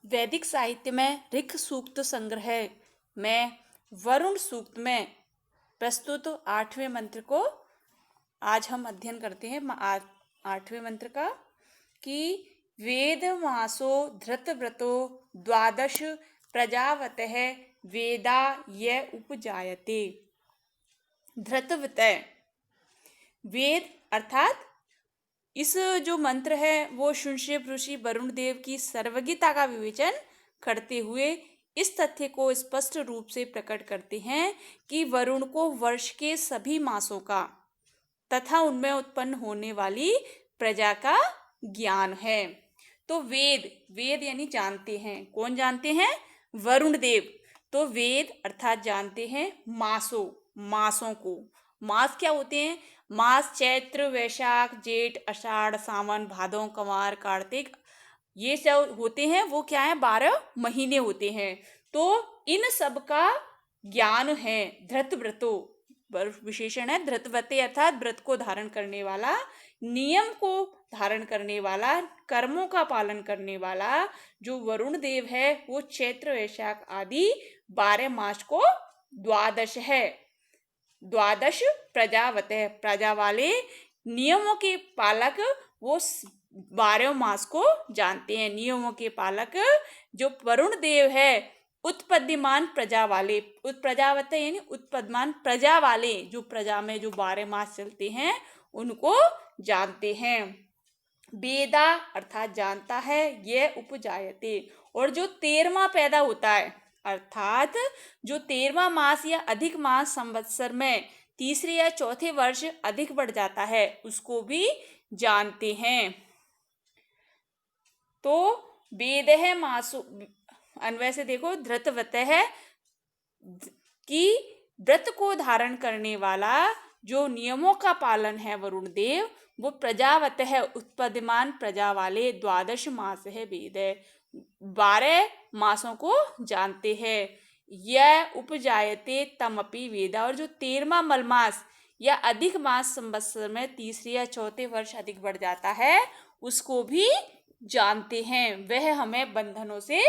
वैदिक साहित्य में ऋक् सूक्त संग्रह में वरुण सूक्त में प्रस्तुत 8वें मंत्र को आज हम अध्ययन करते हैं। 8वें मंत्र का कि वेद मासो धृतव्रतो द्वादश प्रजावतः वेदा ये उपजायते। धृतव्रत वेद अर्थात इस जो मंत्र है वो शुनशेप ऋषि वरुण देव की सर्वज्ञता का विवेचन करते हुए इस तथ्य को स्पष्ट रूप से प्रकट करते हैं कि वरुण को वर्ष के सभी मासों का तथा उनमें उत्पन्न होने वाली प्रजा का ज्ञान है। तो वेद वेद यानी जानते हैं। कौन जानते हैं? वरुण देव। तो वेद अर्थात जानते हैं मासों को। मास क्या होते हैं? मास चैत्र वैशाख जेठ आषाढ़ सावन भादों कमार कार्तिक ये सब होते हैं। वो क्या है? 12 महीने होते हैं। तो इन सब का ज्ञान है धृतव्रतो। विशेषण है धृतव्रते अर्थात व्रत को धारण करने वाला, नियम को धारण करने वाला, कर्मों का पालन करने वाला जो वरुण देव है वो चैत्र वैशाख आदि 12 मास को द्वादश है। द्वादश प्रजावतः प्रजा वाले नियमों के पालक वो 12 मास को जानते हैं। नियमों के पालक जो वरुण देव है उत्पद्यमान प्रजा वाले, प्रजावत यानी उत्पद्यमान प्रजा वाले जो प्रजा में जो 12 मास चलते हैं उनको जानते हैं। वेदा अर्थात जानता है, यह उपजायते और जो 13वां पैदा होता है अर्थात जो 13वां मास या अधिक मास संवत्सर में तीसरे या चौथे वर्ष अधिक बढ़ जाता है उसको भी जानते हैं। तो वेद है मासो अन्वय से देखो धृतव्रत है कि व्रत को धारण करने वाला जो नियमों का पालन है वरुण देव वो प्रजावत है उत्पद्यमान प्रजा वाले द्वादश मास है वेद है 12 मासों को जानते हैं। यह उपजायते तमपि वेदा और जो 13वां मलमास या अधिक मास संवत्सर में तीसरे या चौथे वर्ष अधिक बढ़ जाता है उसको भी जानते हैं। वह हमें बंधनों से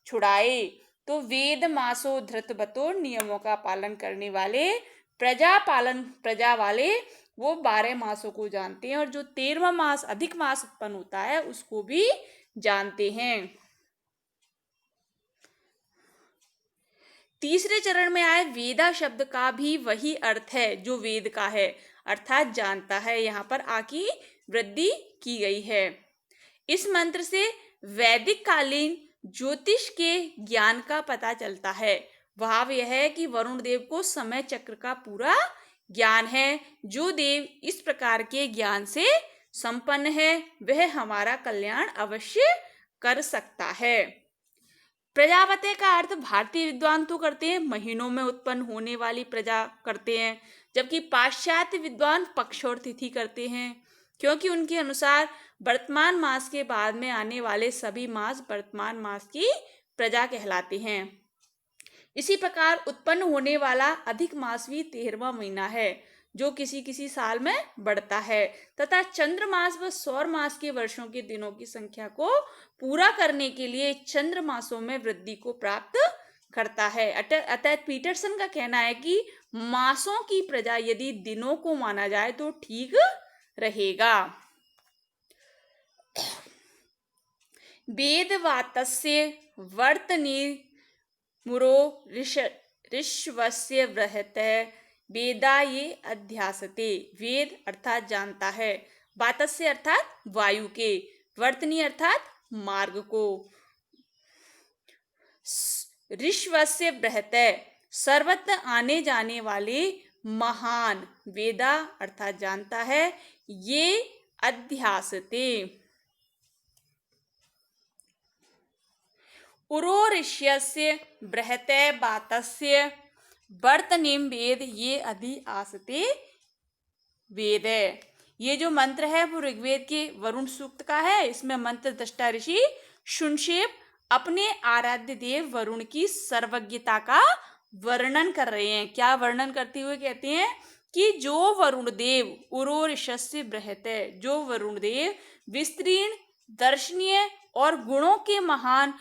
छुड़ाए। तो वेद मासो धृतव्रतो नियमों का पालन करने वाले प्रजा वाले वो 12 मासों को जानते हैं और जो 13वां मास अधिक मास उत्पन्न होता है उसको भी जानते हैं। तीसरे चरण में आए वेदा शब्द का भी वही अर्थ है जो वेद का है अर्थात जानता है। यहाँ पर आकी वृद्धि की गई है। इस मंत्र से वैदिक कालीन ज्योतिष के ज्ञान का पता चलता है। भाव यह है कि वरुण देव को समय चक्र का पूरा ज्ञान है। जो देव इस प्रकार के ज्ञान से संपन्न है वह हमारा कल्याण अवश्य कर सकता है। प्रजावते का अर्थ भारतीय विद्वान तो करते हैं महीनों में उत्पन्न होने वाली प्रजा करते हैं, जबकि पाश्चात्य विद्वान पक्ष और तिथि करते हैं क्योंकि उनके अनुसार वर्तमान मास के बाद में आने वाले सभी मास वर्तमान मास की प्रजा कहलाते हैं। इसी प्रकार उत्पन्न होने वाला अधिक मास भी 13वां महीना है जो किसी किसी साल में बढ़ता है तथा चंद्र मास व सौर मास के वर्षों के दिनों की संख्या को पूरा करने के लिए चंद्र मासों में वृद्धि को प्राप्त करता है। अतः पीटरसन का कहना है कि मासों की प्रजा यदि दिनों को माना जाए तो ठीक रहेगा। वेदवातस्य वर्तनी मुरो ऋष्वस्य बृहते वेदा ये अध्यासते। वेद अर्थात जानता है, वातस्य अर्थात वायु के, वर्तनी अर्थात मार्ग को, ऋष्वस्य बृहते सर्वत्र आने जाने वाले महान, वेदा अर्थात जानता है, ये अध्यासते। उरोरिष्यस्य बृहते वातस्य वर्तनीम वेद ये अधि आसते वेद। ये जो मंत्र है वो ऋग्वेद के वरुण सूक्त का है। इसमें मंत्र दृष्टा ऋषि शुनशेप अपने आराध्य देव वरुण की सर्वज्ञता का वर्णन कर रहे हैं। क्या वर्णन करते हुए कहते हैं कि जो वरुण देव उरोरिष्यस्य बृहते, जो वरुण देव विस्तीर्ण दर्शनीय और गुणों के महान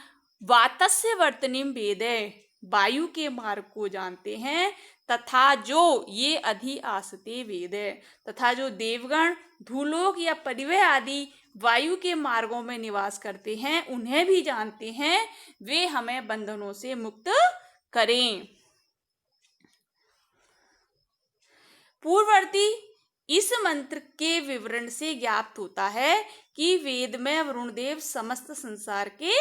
वातस्य वर्तनीम वेदे, वायु के मार्ग को जानते हैं। तथा जो ये अधि आसते वेदे, तथा जो देवगण भूलोक या परिवह आदि वायु के मार्गों में निवास करते हैं उन्हें भी जानते हैं, वे हमें बंधनों से मुक्त करें। पूर्ववर्ती इस मंत्र के विवरण से ज्ञात होता है कि वेद में वरुण देव समस्त संसार के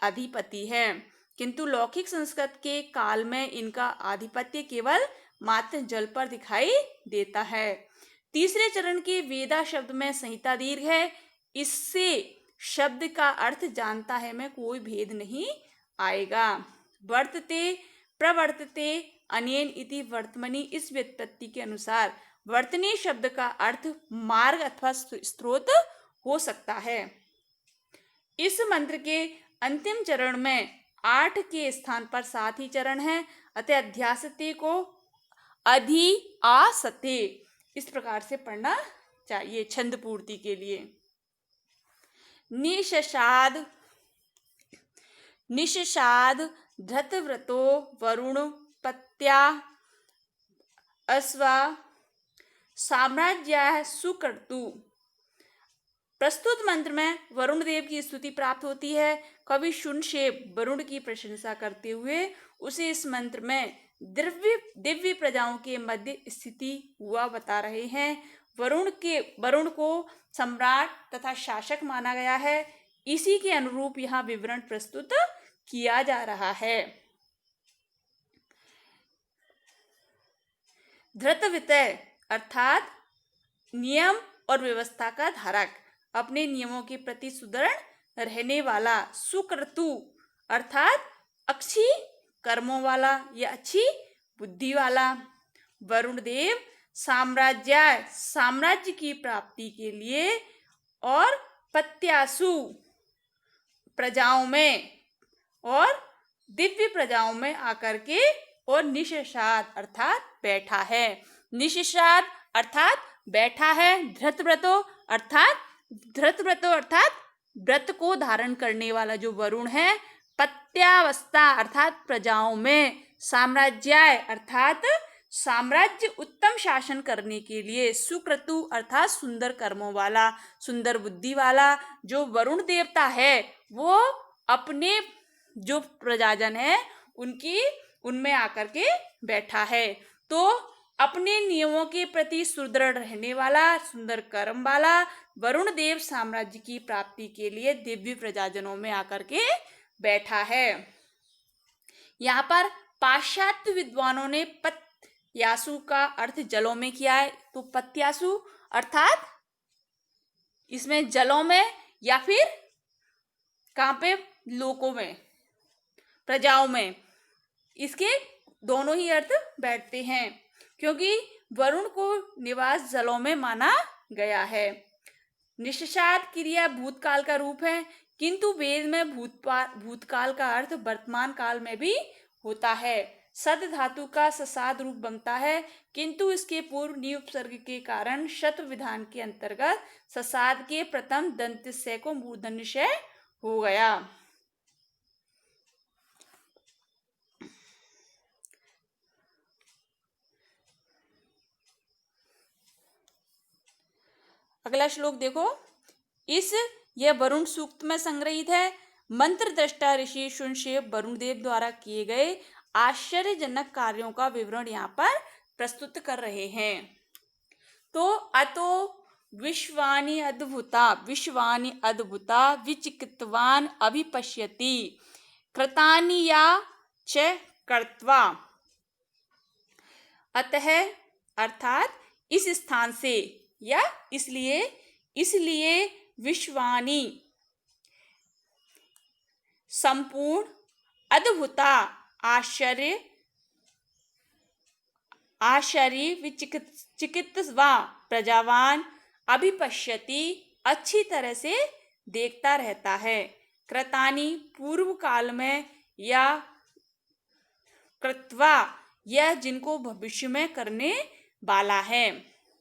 अधिपति है, किंतु लौकिक संस्कृत के काल में इनका आधिपत्य केवल मात्र जल पर दिखाई देता है। तीसरे चरण के वेदा शब्द में संहिता दीर्घ है, इससे शब्द का अर्थ जानता है में कोई भेद नहीं आएगा। वर्तते प्रवर्तते अनेन इति वर्तमनि, इस व्युत्पत्ति के अनुसार वर्तनी शब्द का अर्थ मार्ग अथवा स्रोत हो सकता है। इस मंत्र के अंतिम चरण में 8 के स्थान पर 7 ही चरण है, अतः अध्यासते को अधि आसते इस प्रकार से पढ़ना चाहिए छंद पूर्ति के लिए। निषाद निषाद धृतव्रतो वरुण पत्या अश्वा साम्राज्य सुकर्तु। प्रस्तुत मंत्र में वरुण देव की स्तुति प्राप्त होती है। कवि शुनशेप वरुण की प्रशंसा करते हुए उसे इस मंत्र में दिव्य प्रजाओं के मध्य स्थिति हुआ बता रहे हैं। वरुण को सम्राट तथा शासक माना गया है। इसी के अनुरूप यहाँ विवरण प्रस्तुत किया जा रहा है। धृतवितय अर्थात नियम और व्यवस्था का धारक, अपने नियमों के प्रति सुदृढ़ रहने वाला। सुक्रतु अर्थात अच्छी कर्मों वाला या अच्छी बुद्धि वाला। वरुण देव साम्राज्य की प्राप्ति के लिए और पत्यासु प्रजाओं में और दिव्य प्रजाओं में आकर के और निषाद अर्थात बैठा है। निषाद अर्थात बैठा है। धृतव्रतो अर्थात व्रत को धारण करने वाला जो वरुण है। पत्यावस्था अर्थात प्रजाओं में। साम्राज्य अर्थात साम्राज्य उत्तम शासन करने के लिए। सुक्रतु अर्थात सुंदर कर्मों वाला, सुंदर बुद्धि वाला। जो वरुण देवता है वो अपने जो प्रजाजन है उनमें आकर के बैठा है। तो अपने नियमों के प्रति सुदृढ़ रहने वाला, सुंदर कर्म वाला वरुण देव साम्राज्य की प्राप्ति के लिए दिव्य प्रजाजनों में आकर के बैठा है। यहाँ पर पाश्चात्य विद्वानों ने पत्यासु का अर्थ जलों में किया है। तो पत्यासु अर्थात इसमें जलों में या फिर कहाँ पे, लोकों में, प्रजाओं में, इसके दोनों ही अर्थ बैठते हैं क्योंकि वरुण को निवास जलों में माना गया है। निषाद क्रिया भूतकाल का रूप है, किंतु वेद में भूतकाल का अर्थ वर्तमान काल में भी होता है। सद धातु का ससाद रूप बनता है, किंतु इसके पूर्व नी उपसर्ग के कारण शत विधान के अंतर्गत ससाद के प्रथम दंत से को मूर्धन्य से हो गया। अगला श्लोक देखो। यह वरुण सूक्त में संग्रहित है। मंत्र दृष्टा ऋषि शुनशेप वरुण देव द्वारा किए गए आश्चर्यजनक कार्यों का विवरण यहाँ पर प्रस्तुत कर रहे हैं। तो अतो विश्वानि अद्भुता विचिकित्वान अभिपश्यति कृतानि या च कर्त्वा। अतः अर्थात इस स्थान से या इसलिए विश्वानि संपूर्ण, अद्भुता आश्चर्य विचिकित्वा प्रजावान, अभिपश्यति अच्छी तरह से देखता रहता है। कृतानि पूर्व काल में, या कृत्वा यह जिनको भविष्य में करने वाला है।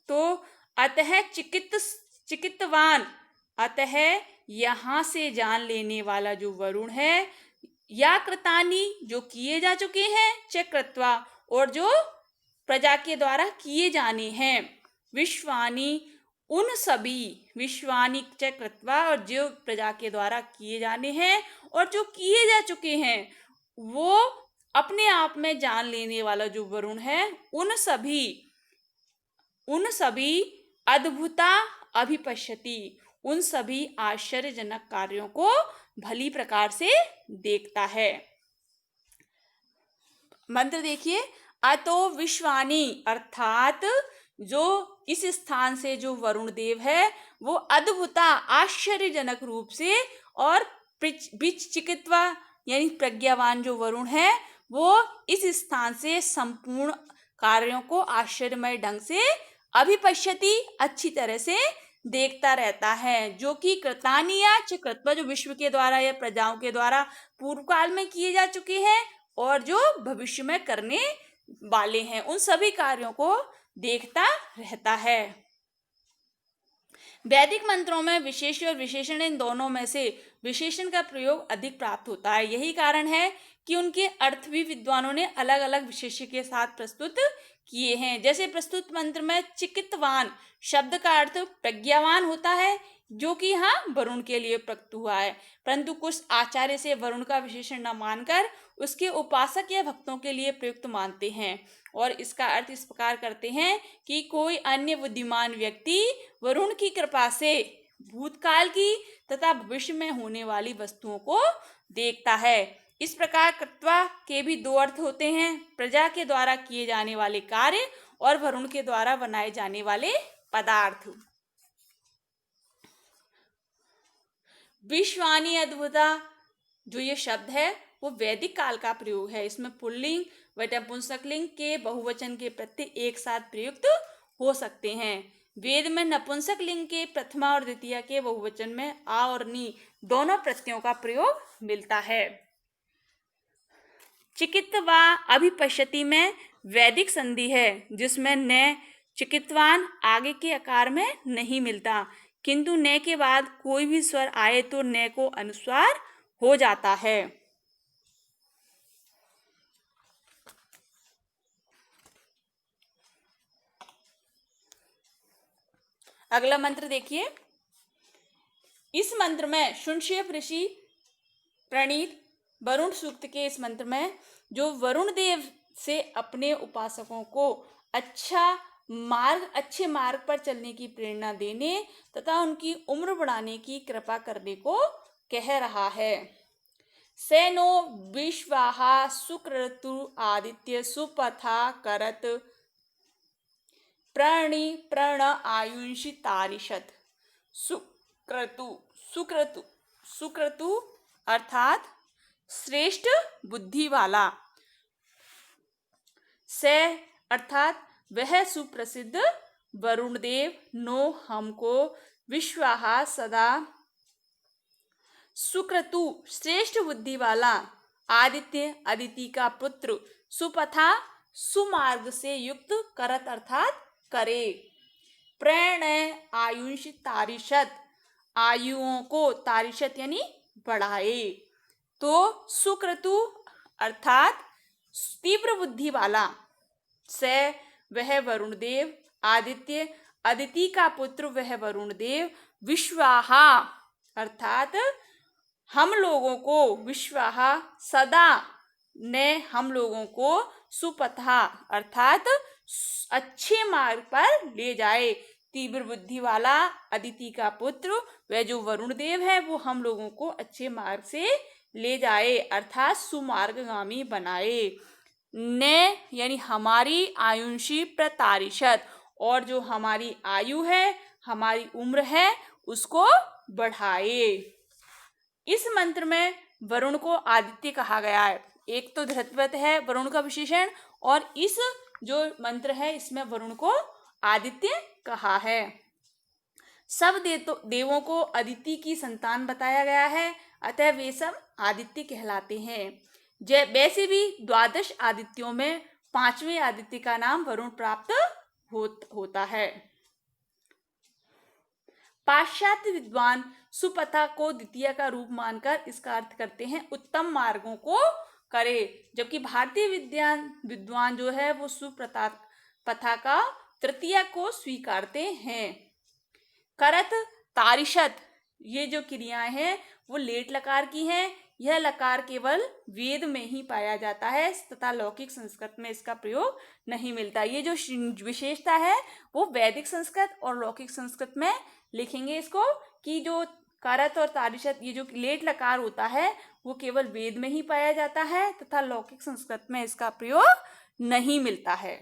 तो अतः चिकित्वान अतः यहाँ से जान लेने वाला जो वरुण है, या कृतानि जो किए जा चुके हैं, च कृत्वा और जो प्रजा के द्वारा किए जाने हैं, विश्वानि उन सभी, विश्वानि च कृत्वा और जो प्रजा के द्वारा किए जाने हैं और जो किए जा चुके हैं, वो अपने आप में जान लेने वाला जो वरुण है, उन सभी अद्भुता अभिपश्यति, उन सभी आश्चर्यजनक कार्यों को भली प्रकार से देखता है। मंत्र देखिए, अतो विश्वानि अर्थात जो इस स्थान से जो वरुण देव है वो अद्भुता आश्चर्यजनक रूप से और विचिकित्वा यानी प्रज्ञावान जो वरुण है वो इस स्थान से संपूर्ण कार्यों को आश्चर्यमय ढंग से अभिपश्यति अच्छी तरह से देखता रहता है, जो कि कृतानिया च कृत्वा जो विश्व के द्वारा या प्रजाओं के द्वारा पूर्व काल में किए जा चुके हैं और जो भविष्य में करने वाले हैं, उन सभी कार्यों को देखता रहता है। वैदिक मंत्रों में विशेष और विशेषण इन दोनों में से विशेषण का प्रयोग अधिक प्राप्त होता है। यही कारण है कि उनके अर्थ भी विद्वानों ने अलग अलग विशेष्य के साथ प्रस्तुत किए हैं। जैसे प्रस्तुत मंत्र में चिकित्वान शब्द का अर्थ प्रज्ञावान होता है, जो कि यहाँ वरुण के लिए प्रयुक्त हुआ है, परंतु कुछ आचार्य से वरुण का विशेषण न मानकर उसके उपासक या भक्तों के लिए प्रयुक्त मानते हैं और इसका अर्थ इस प्रकार करते हैं कि कोई अन्य बुद्धिमान व्यक्ति वरुण की कृपा से भूतकाल की तथा भविष्य में होने वाली वस्तुओं को देखता है। इस प्रकार कृत्वा के भी दो अर्थ होते हैं, प्रजा के द्वारा किए जाने वाले कार्य और वरुण के द्वारा बनाए जाने वाले पदार्थ। विश्वानि अद्भुता जो ये शब्द है वो वैदिक काल का प्रयोग है। इसमें पुल्लिंग व नपुंसकलिंग के बहुवचन के प्रत्यय एक साथ प्रयुक्त हो सकते हैं। वेद में नपुंसक लिंग के प्रथमा और द्वितीय के बहुवचन में आ और नी दोनों प्रत्ययों का प्रयोग मिलता है। चिकित्वा अभिपश्यति में वैदिक संधि है, जिसमें न चिकित्वान आगे के आकार में नहीं मिलता, किंतु न के बाद कोई भी स्वर आए तो न को अनुस्वार हो जाता है। अगला मंत्र देखिए। इस मंत्र में शुनशेफ ऋषि प्रणीत वरुण सूक्त के इस मंत्र में जो वरुण देव से अपने उपासकों को अच्छे मार्ग पर चलने की प्रेरणा देने तथा उनकी उम्र बढ़ाने की कृपा करने को कह रहा है। सेनो विश्वाहा सुक्रतु आदित्य सुपथा करत प्रण आयुषि तारिषत। सुक्रतु अर्थात श्रेष्ठ बुद्धि वाला, से अर्थात वह सुप्रसिद्ध वरुण देव नो हमको विश्वाहा सदा सुक्रतु श्रेष्ठ बुद्धि वाला आदित्य अदिति का पुत्र सुपथा सुमार्ग से युक्त करत अर्थात करे। प्रण आयुष तारिषत आयुओं को तारिषत यानी बढ़ाए। तो सुक्रतु अर्थात तीव्र बुद्धि वाला, से वह वरुण देव, आदित्य अदिति का पुत्र वह वरुण देव, विश्वाहा अर्थात हम लोगों को, विश्वाहा सदा ने हम लोगों को, सुपथा अर्थात अच्छे मार्ग पर ले जाए। तीव्र बुद्धि वाला अदिति का पुत्र वह जो वरुण देव है वो हम लोगों को अच्छे मार्ग से ले जाए अर्थात सुमार्गगामी बनाए। ने यानी हमारी आयुषी प्रतारिषत और जो हमारी आयु है, हमारी उम्र है, उसको बढ़ाए। इस मंत्र में वरुण को आदित्य कहा गया है। एक तो धृतवत है वरुण का विशेषण और इस जो मंत्र है इसमें वरुण को आदित्य कहा है। सब देवों को अदिति की संतान बताया गया है, अतः वे सब आदित्य कहलाते हैं। वैसे भी 12 आदित्यों में 5वें आदित्य का नाम वरुण प्राप्त होता है। पाश्चात्य विद्वान सुपथा को द्वितीय का रूप मानकर इसका अर्थ करते हैं उत्तम मार्गों को करे, जबकि भारतीय विद्वान जो है वो सुपथा का तृतीय को स्वीकारते हैं। करत तारिशत, ये जो क्रियाएं हैं वो लेट लकार की हैं। यह लकार केवल वेद में ही पाया जाता है तथा लौकिक संस्कृत में इसका प्रयोग नहीं मिलता। ये जो विशेषता है वो वैदिक संस्कृत और लौकिक संस्कृत में लिखेंगे इसको, कि जो करत और तारिशत ये जो लेट लकार होता है वो केवल वेद में ही पाया जाता है तथा लौकिक संस्कृत में इसका प्रयोग नहीं मिलता है।